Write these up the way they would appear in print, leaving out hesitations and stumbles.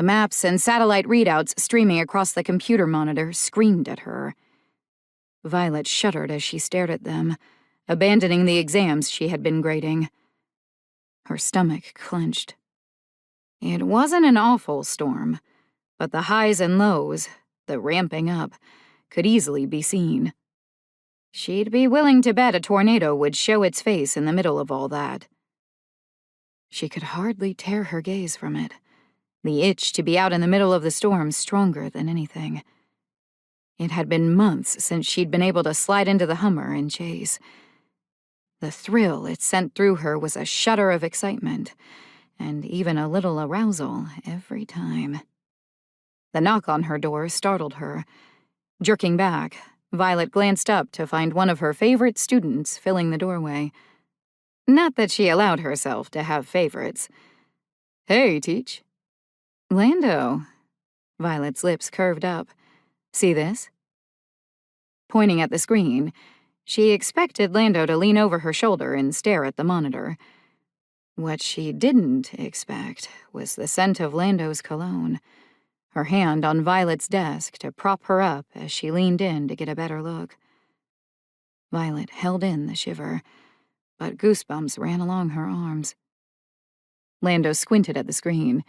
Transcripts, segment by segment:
The maps and satellite readouts streaming across the computer monitor screamed at her. Violet shuddered as she stared at them, abandoning the exams she had been grading. Her stomach clenched. It wasn't an awful storm, but the highs and lows, the ramping up, could easily be seen. She'd be willing to bet a tornado would show its face in the middle of all that. She could hardly tear her gaze from it, the itch to be out in the middle of the storm stronger than anything. It had been months since she'd been able to slide into the Hummer and chase. The thrill it sent through her was a shudder of excitement, and even a little arousal every time. The knock on her door startled her. Jerking back, Violet glanced up to find one of her favorite students filling the doorway. Not that she allowed herself to have favorites. "Hey, Teach." "Lando." Violet's lips curved up. "See this?" Pointing at the screen, she expected Lando to lean over her shoulder and stare at the monitor. What she didn't expect was the scent of Lando's cologne, her hand on Violet's desk to prop her up as she leaned in to get a better look. Violet held in the shiver, but goosebumps ran along her arms. Lando squinted at the screen,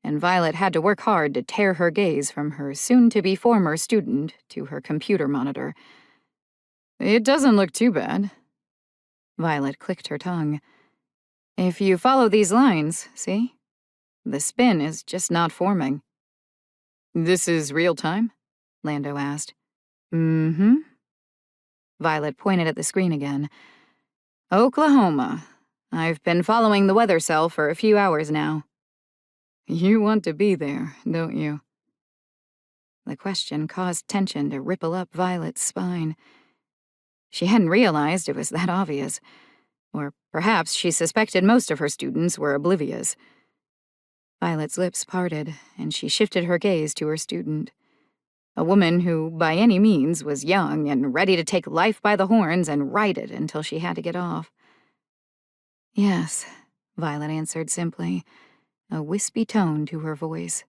and Violet had to work hard to tear her gaze from her soon-to-be former student to her computer monitor. "It doesn't look too bad." Violet clicked her tongue. "If you follow these lines, see? The spin is just not forming." "This is real time?" Lando asked. "Mm-hmm." Violet pointed at the screen again. "Oklahoma. I've been following the weather cell for a few hours now." "You want to be there, don't you?" The question caused tension to ripple up Violet's spine. She hadn't realized it was that obvious. Or perhaps she suspected most of her students were oblivious. Violet's lips parted, and she shifted her gaze to her student. A woman who, by any means, was young and ready to take life by the horns and ride it until she had to get off. "Yes," Violet answered simply, a wispy tone to her voice.